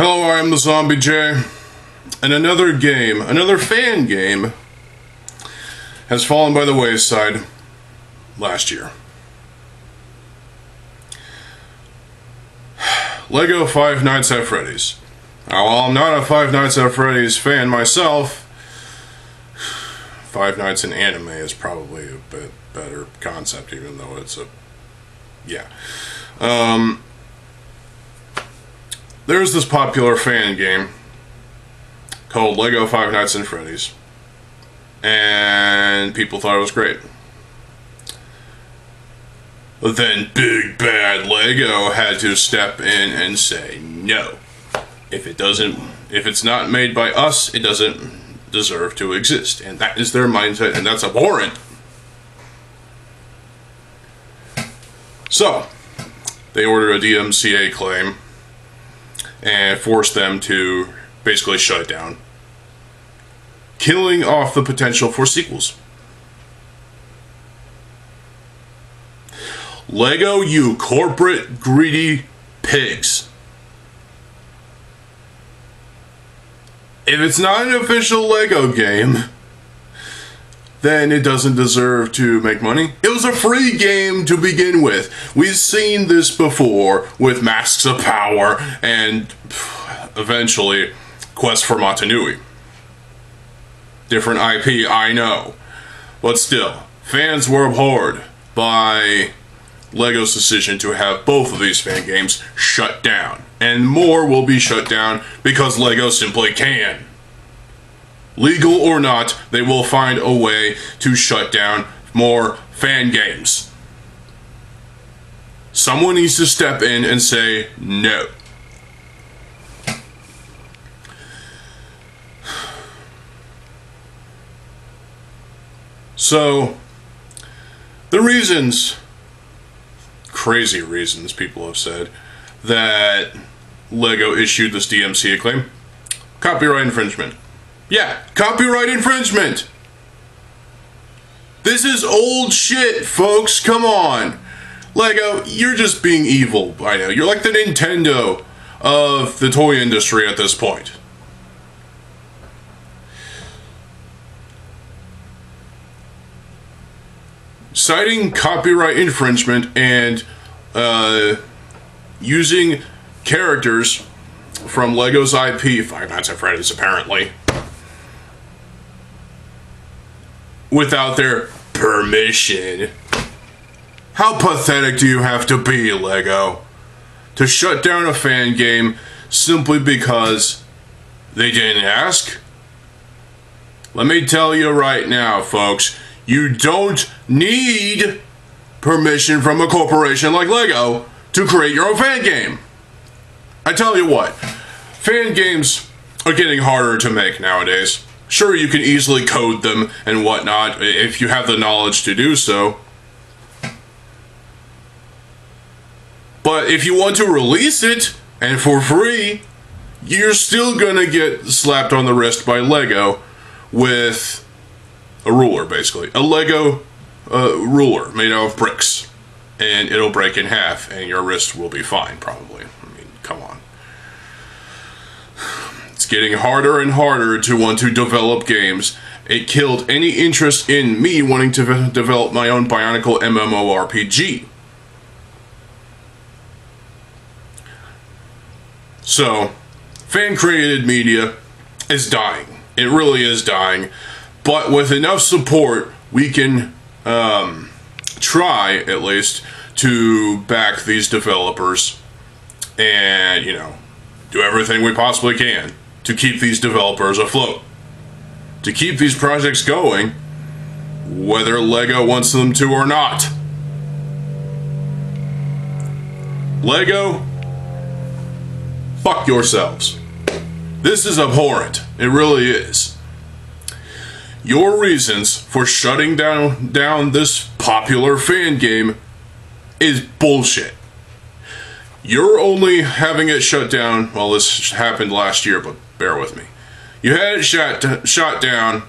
Hello, I am TheZOMBIEJ, and another fan game, has fallen by the wayside last year. Lego Five Nights at Freddy's. Now, while I'm not a Five Nights at Freddy's fan myself, Five Nights in anime is probably a bit better concept, even though it's there's this popular fan game called Lego Five Nights at Freddy's, and people thought it was great. But then Big Bad Lego had to step in and say, no, if it's not made by us, it doesn't deserve to exist. And that is their mindset, and that's abhorrent. So, they ordered a DMCA claim and forced them to basically shut it down, killing off the potential for sequels. Lego, you corporate greedy pigs. If it's not an official Lego game, then it doesn't deserve to make money. It was a free game to begin with. We've seen this before with Masks of Power and eventually Quest for Motunui. Different IP, I know. But still, fans were abhorred by Lego's decision to have both of these fan games shut down. And more will be shut down because Lego simply can. Legal or not, they will find a way to shut down more fan games. Someone needs to step in and say no. So, the reasons, crazy reasons people have said, that Lego issued this DMCA claim: copyright infringement. Yeah, copyright infringement! This is old shit, folks, come on! Lego, you're just being evil, I know. You're like the Nintendo of the toy industry at this point. Citing copyright infringement and using characters from Lego's IP, Five Nights at Freddy's apparently, without their permission. How pathetic do you have to be, Lego, to shut down a fan game simply because they didn't ask? Let me tell you right now, folks, you don't need permission from a corporation like Lego to create your own fan game. I tell you what, fan games are getting harder to make nowadays. Sure, you can easily code them and whatnot if you have the knowledge to do so. But if you want to release it, and for free, you're still gonna get slapped on the wrist by Lego with a ruler, basically. A Lego ruler made out of bricks. And it'll break in half, and your wrist will be fine, probably. I mean, come on. It's getting harder and harder to want to develop games. It killed any interest in me wanting to develop my own Bionicle MMORPG. So, fan-created media is dying. It really is dying. But with enough support, we can try, at least, to back these developers and, do everything we possibly can to keep these developers afloat, to keep these projects going, whether Lego wants them to or not. Lego, fuck yourselves. This is abhorrent. It really is. Your reasons for shutting down this popular fan game is bullshit. You're only having it shut down, well, this happened last year, but bear with me. You had it shot down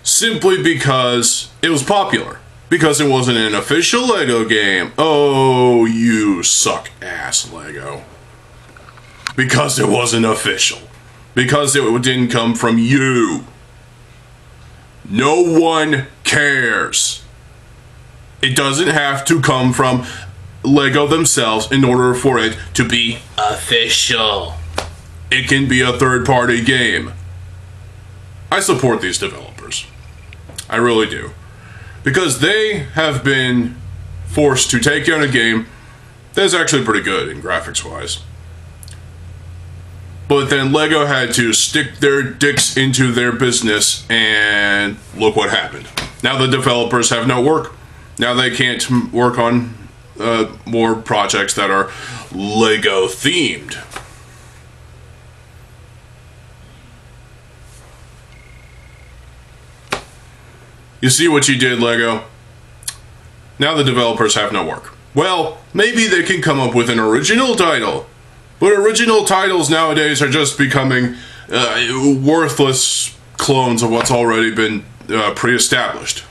simply because it was popular. Because it wasn't an official Lego game. Oh, you suck ass, Lego. Because it wasn't official. Because it didn't come from you. No one cares. It doesn't have to come from LEGO themselves in order for it to be official. It can be a third-party game. I support these developers. I really do. Because they have been forced to take on a game that's actually pretty good in graphics-wise. But then LEGO had to stick their dicks into their business, and look what happened. Now the developers have no work. Now they can't work on more projects that are LEGO themed. You see what you did, LEGO? Now the developers have no work. Well, maybe they can come up with an original title. But original titles nowadays are just becoming worthless clones of what's already been pre-established.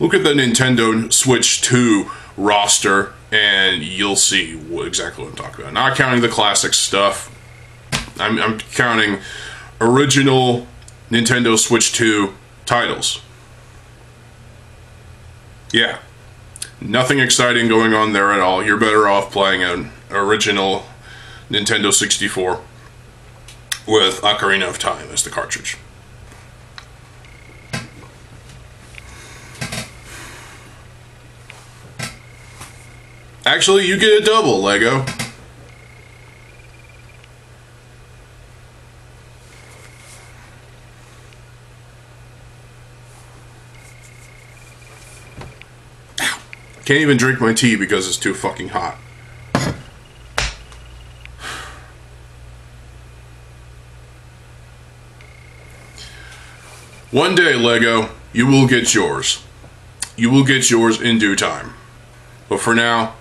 Look at the Nintendo Switch 2 roster, and you'll see exactly what I'm talking about. Not counting the classic stuff. I'm counting original Nintendo Switch 2 titles. Yeah. Nothing exciting going on there at all. You're better off playing an original Nintendo 64 with Ocarina of Time as the cartridge. Actually, you get a double, LEGO. Can't even drink my tea because it's too fucking hot. One day, LEGO, you will get yours. You will get yours in due time. But for now,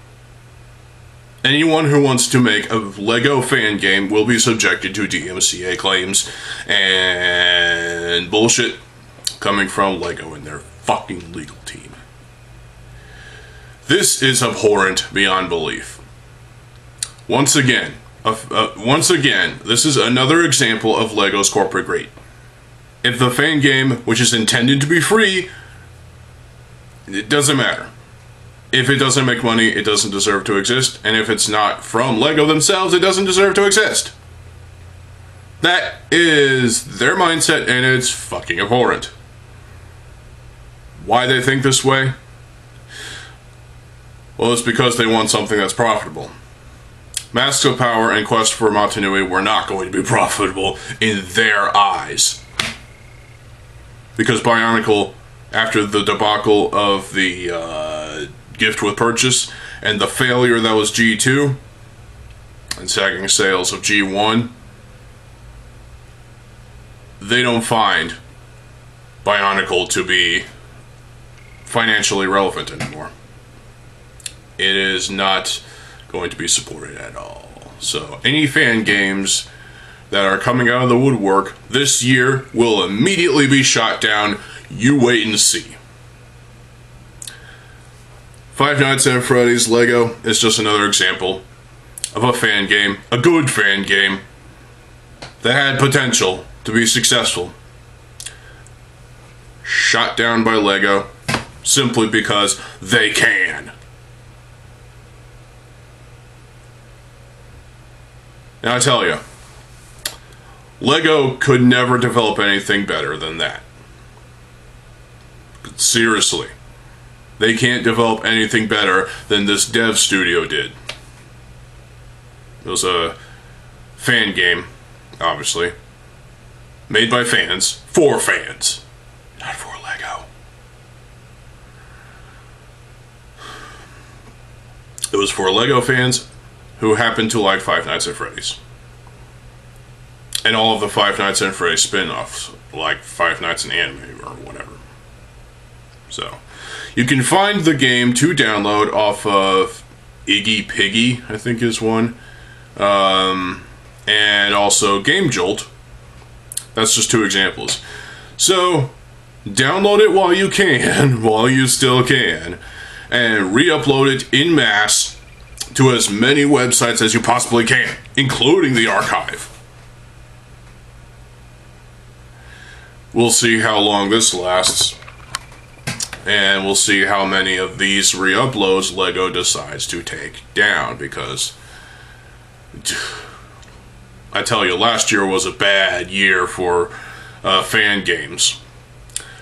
anyone who wants to make a LEGO fan game will be subjected to DMCA claims and bullshit coming from LEGO and their fucking legal team. This is abhorrent beyond belief. Once again, this is another example of LEGO's corporate greed. If the fan game, which is intended to be free, it doesn't matter. If it doesn't make money, it doesn't deserve to exist. And if it's not from LEGO themselves, it doesn't deserve to exist. That is their mindset, and it's fucking abhorrent. Why they think this way? Well, it's because they want something that's profitable. Masks of Power and Quest for Motunui were not going to be profitable in their eyes. Because Bionicle, after the debacle of the gift with purchase and the failure that was G2 and sagging sales of G1, they don't find Bionicle to be financially relevant anymore. It is not going to be supported at all. So any fan games that are coming out of the woodwork this year will immediately be shot down. You wait and see. Five Nights at Freddy's LEGO is just another example of a fan game, a good fan game, that had potential to be successful. Shot down by LEGO simply because they can. Now I tell you, LEGO could never develop anything better than that. Seriously. They can't develop anything better than this dev studio did. It was a fan game, obviously. Made by fans, for fans, not for LEGO. It was for LEGO fans who happened to like Five Nights at Freddy's. And all of the Five Nights at Freddy's spin-offs, like Five Nights in Anime or whatever. So, you can find the game to download off of Iggy Piggy, I think is one. And also Game Jolt. That's just two examples. So, download it while you can, while you still can, and re-upload it in mass to as many websites as you possibly can, including the archive. We'll see how long this lasts, and we'll see how many of these re-uploads LEGO decides to take down, because I tell you, last year was a bad year for fan games.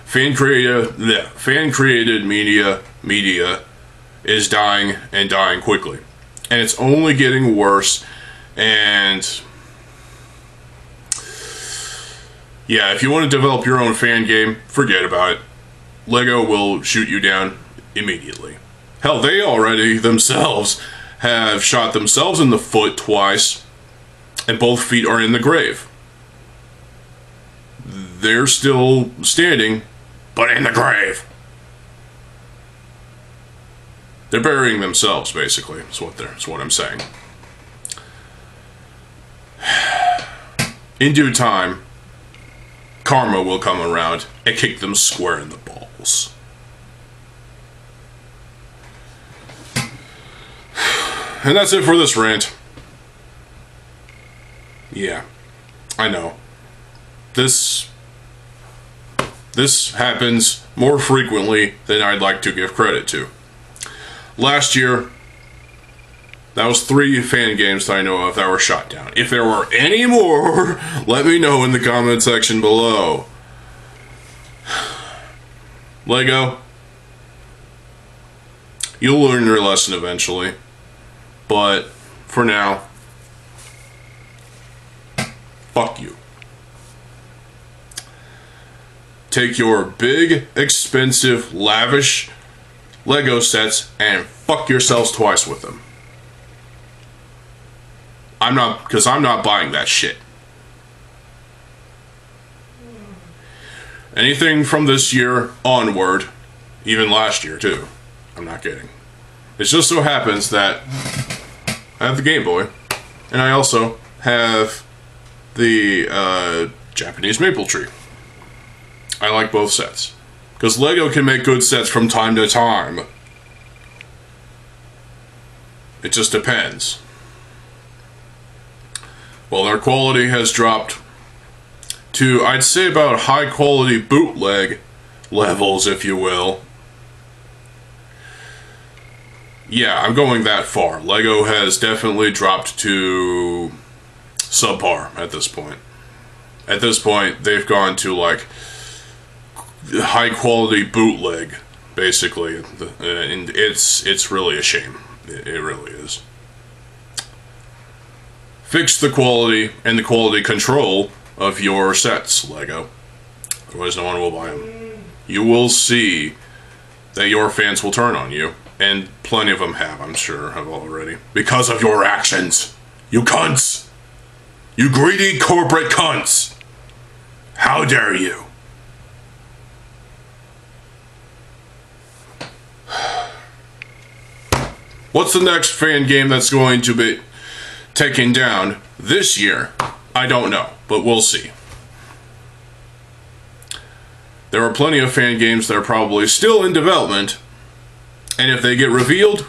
Fan-created media is dying, and dying quickly. And it's only getting worse, and yeah, if you want to develop your own fan game, forget about it. LEGO will shoot you down immediately. Hell, they already themselves have shot themselves in the foot twice, and both feet are in the grave. They're still standing, but in the grave. They're burying themselves, basically, is what I'm saying. In due time, karma will come around and kick them square in the balls. And that's it for this rant. Yeah, I know. This happens more frequently than I'd like to give credit to. Last year, that was 3 fan games that I know of that were shot down. If there were any more, let me know in the comment section below. LEGO, you'll learn your lesson eventually. But for now, fuck you. Take your big, expensive, lavish LEGO sets and fuck yourselves twice with them. I'm not buying that shit. Anything from this year onward, even last year too. I'm not kidding. It just so happens that I have the Game Boy, and I also have the Japanese maple tree. I like both sets. Because LEGO can make good sets from time to time. It just depends. Well, their quality has dropped to, I'd say, about high quality bootleg levels, if you will. Yeah, I'm going that far. LEGO has definitely dropped to subpar at this point. At this point, they've gone to like high quality bootleg, basically, and it's really a shame. It really is. Fix the quality and the quality control of your sets, LEGO. Otherwise, no one will buy them. You will see that your fans will turn on you, and plenty of them have, I'm sure, have already, because of your actions. You cunts! You greedy corporate cunts! How dare you? What's the next fan game that's going to be taken down this year? I don't know, but we'll see. There are plenty of fan games that are probably still in development, and if they get revealed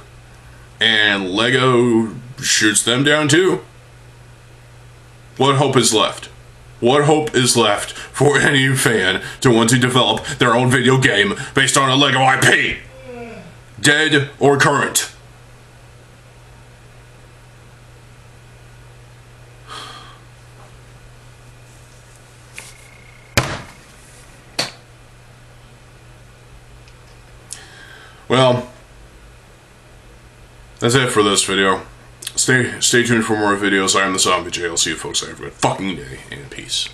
and LEGO shoots them down too, what hope is left? What hope is left for any fan to want to develop their own video game based on a LEGO IP? Dead or current? Well, that's it for this video. Stay tuned for more videos. I am TheZOMBIEJ. I'll see you folks every fucking day, and peace.